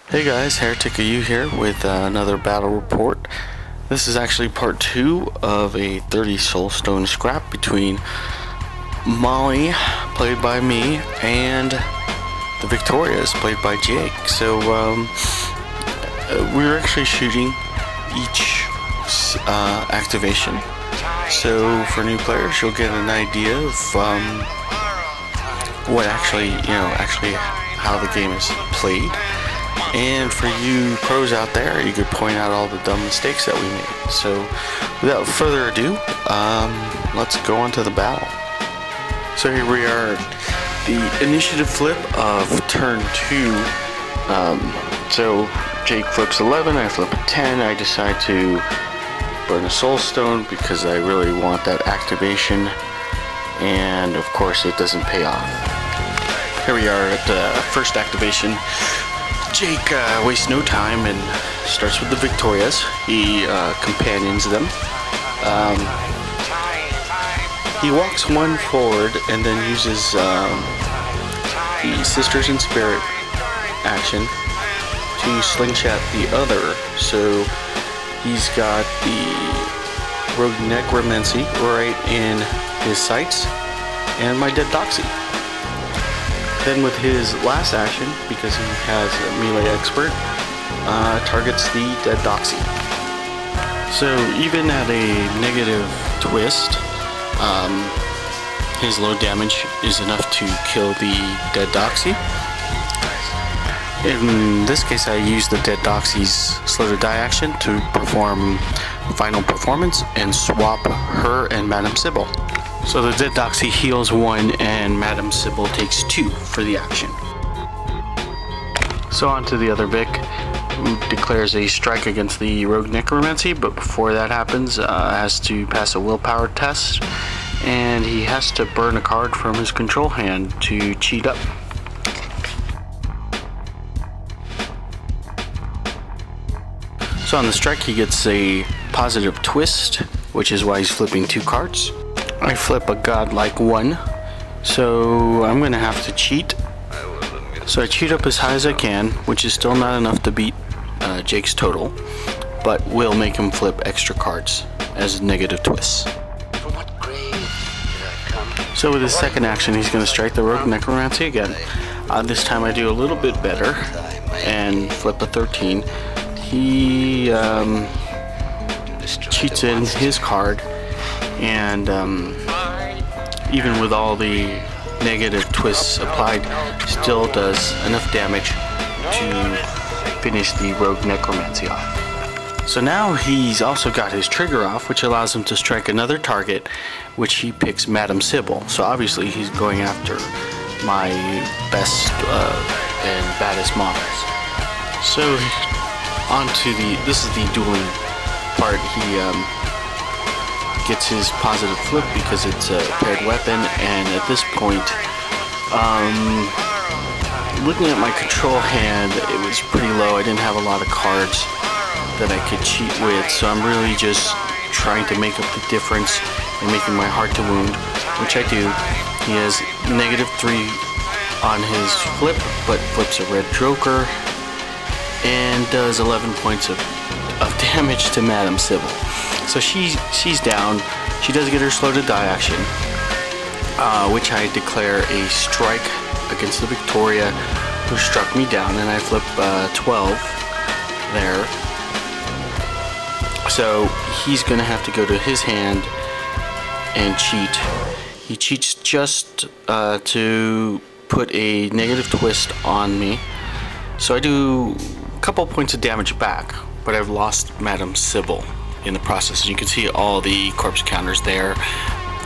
Hey guys, Heretic You here with another battle report. This is actually part 2 of a 30 soulstone scrap between Molly, played by me, and the Victorias, played by Jake. So we were actually shooting each activation. So for new players, you'll get an idea of what actually how the game is played. And for you pros out there, you could point out all the dumb mistakes that we made. So without further ado, let's go on to the battle. So here we are, the initiative flip of turn 2. So Jake flips 11, I flip a 10. I decide to burn a soulstone because I really want that activation, and of course it doesn't pay off. Here we are at the first activation. Jake wastes no time and starts with the Victorias. He companions them. He walks one forward and then uses the Sisters in Spirit action to slingshot the other. So he's got the Rogue Necromancy right in his sights and my Dead Doxy. Then with his last action, because he has a melee expert, targets the Dead Doxy. So even at a negative twist, his low damage is enough to kill the Dead Doxy. In this case, I use the Dead Doxy's slow to die action to perform final performance and swap her and Madame Sybil. So the Dead Doxy heals 1 and Madame Sybil takes 2 for the action. So on to the other Vic, who declares a strike against the Rogue Necromancy, but before that happens, has to pass a willpower test, and he has to burn a card from his control hand to cheat up. So on the strike, he gets a positive twist, which is why he's flipping 2 cards. I flip a godlike 1, so I'm going to have to cheat. So I cheat up as high as I can, which is still not enough to beat Jake's total, but will make him flip extra cards as negative twists. From what grave did I come? So with his second action, he's going to strike the Rogue Necromancy again. This time I do a little bit better and flip a 13. He cheats in his card, and even with all the negative twists applied, still does enough damage to finish the Rogue Necromancy off. So now he's also got his trigger off, which allows him to strike another target, which he picks Madame Sybil. So obviously he's going after my best and baddest models. So on to this is the dueling part. He gets his positive flip because it's a paired weapon, and at this point, looking at my control hand, it was pretty low. I didn't have a lot of cards that I could cheat with, so I'm really just trying to make up the difference and making my heart to wound, which I do. He has -3 on his flip, but flips a red joker and does 11 points of damage to Madame Sybil. So she's down. She does get her slow to die action, which I declare a strike against the Victoria, who struck me down, and I flip 12 there. So he's gonna have to go to his hand and cheat. He cheats just to put a negative twist on me. So I do a couple points of damage back, but I've lost Madame Sybil in the process. You can see all the corpse counters there,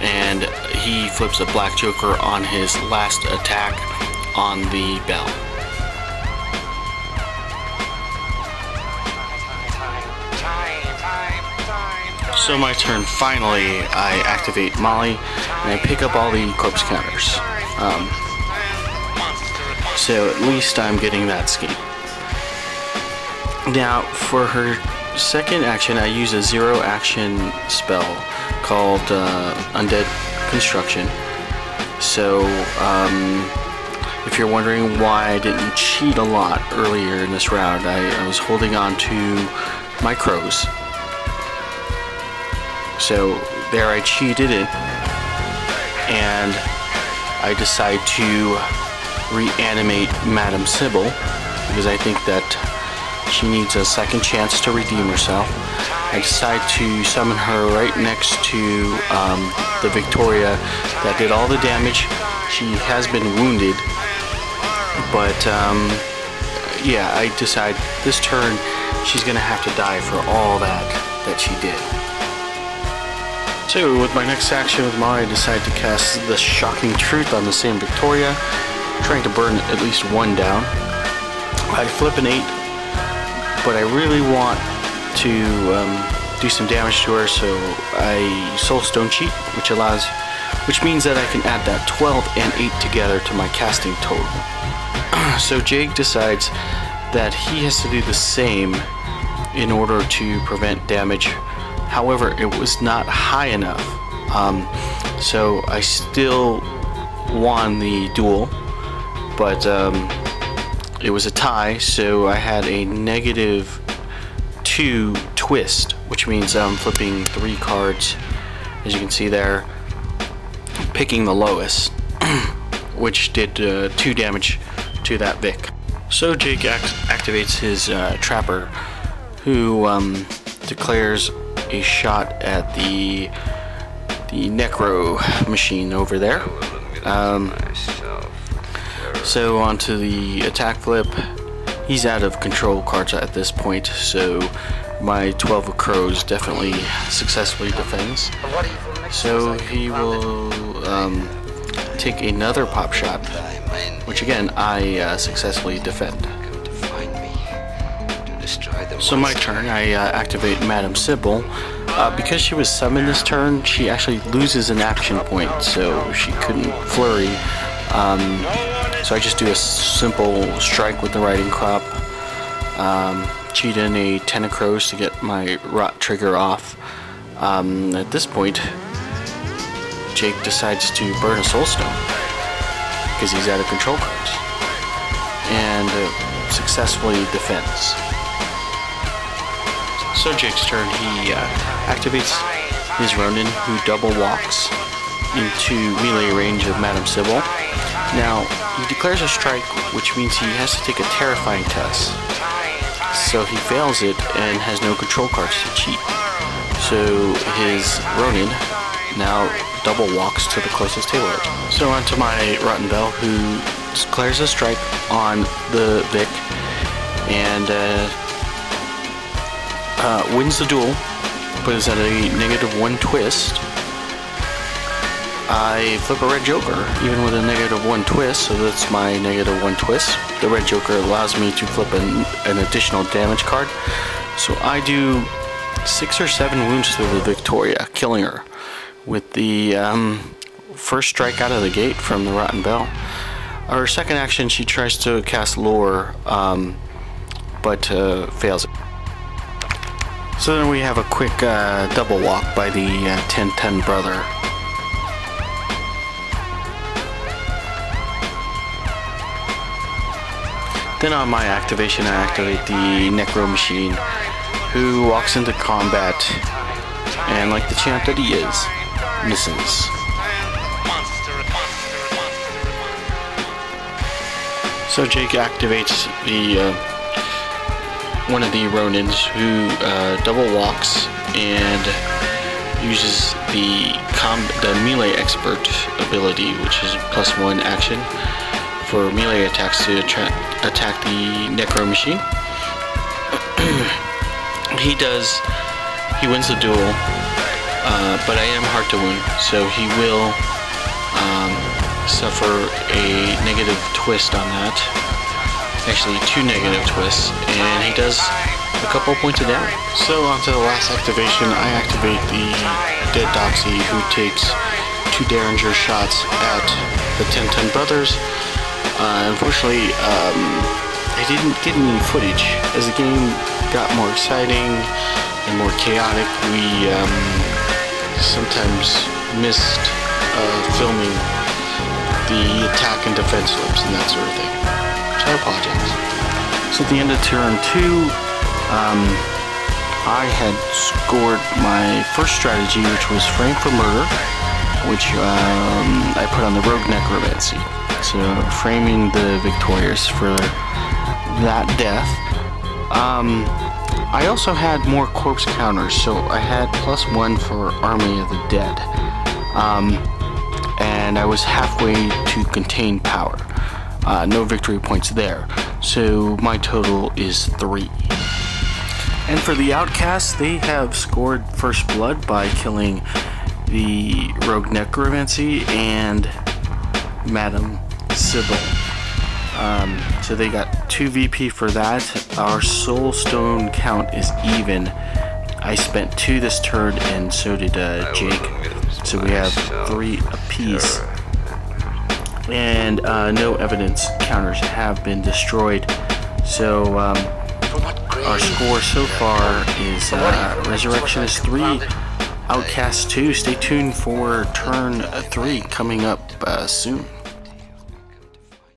and he flips a black joker on his last attack on the bell. So my turn, finally, I activate Molly, and I pick up all the corpse counters. So at least I'm getting that scheme. Now, for her second action, I use a 0 action spell called Undead Construction. So if you're wondering why I didn't cheat a lot earlier in this round, I was holding on to my crows. So there I cheated it, and I decide to reanimate Madame Sybil because I think that she needs a second chance to redeem herself. I decide to summon her right next to the Victoria that did all the damage. She has been wounded, but yeah, I decide this turn she's gonna have to die for all that she did. So with my next action with Molly, I decide to cast the Shocking Truth on the same Victoria, trying to burn at least one down. I flip an 8, but I really want to do some damage to her, so I Soulstone cheat, which means that I can add that 12 and 8 together to my casting total. So Jake decides that he has to do the same in order to prevent damage. However, it was not high enough, so I still won the duel, but it was a tie, so I had a -2 twist, which means I'm flipping 3 cards, as you can see there, picking the lowest, which did 2 damage to that Vic. So Jake activates his Trapper, who declares a shot at the Necro machine over there. So onto the attack flip. He's out of control cards at this point, so my 12 of Crows definitely successfully defends. So he will take another pop shot, which again I successfully defend. So my turn, I activate Madame Sybil. Because she was summoned this turn, she actually loses an action point, so she couldn't flurry. So I just do a simple strike with the Riding Crop, cheat in a 10 of Crows to get my Rot trigger off. At this point, Jake decides to burn a Soulstone because he's out of control cards, and successfully defends. So Jake's turn, he activates his Ronin, who double walks into melee range of Madame Sybil. Now, he declares a strike, which means he has to take a terrifying test. So he fails it and has no control cards to cheat. So his Ronin now double walks to the closest table edge. So onto my Rotten Bell, who declares a strike on the Vic and wins the duel, but is at a -1 twist. I flip a red Joker, even with a -1 twist, so that's my -1 twist. The red Joker allows me to flip an additional damage card, so I do 6 or 7 wounds to the Victoria, killing her with the first strike out of the gate from the Rotten Bell. Her second action, she tries to cast Lure, but fails it. So then we have a quick double walk by the 10-10 brother. Then on my activation, I activate the Necro Machine, who walks into combat, and like the champ that he is, misses. So Jake activates the one of the Ronins, who double walks and uses the melee expert ability, which is +1 action for melee attacks to attack the Necro Machine. He wins the duel, but I am hard to wound, so he will suffer a negative twist on that. Actually, 2 negative twists, and he does a couple points of damage. So onto the last activation, I activate the Dead Doxy, who takes 2 Derringer shots at the 10-10 brothers. Unfortunately, I didn't get any footage. As the game got more exciting and more chaotic, we sometimes missed filming the attack and defense slips and that sort of thing. So I apologize. So at the end of turn 2, I had scored my first strategy, which was Frame for Murder, which I put on the Rogue Necromancy. So framing the victorious for that death. I also had more corpse counters, so I had +1 for Army of the Dead. And I was halfway to contain power. No victory points there. So my total is 3. And for the outcasts, they have scored first blood by killing the Rogue Necromancy and Madame Sybil. So they got 2 VP for that. Our Soul Stone count is even. I spent 2 this turn, and so did Jake. So we have 3 apiece. And no evidence counters have been destroyed. So our score so far is Resurrection is 3, Outcast 2. Stay tuned for turn 3 coming up soon.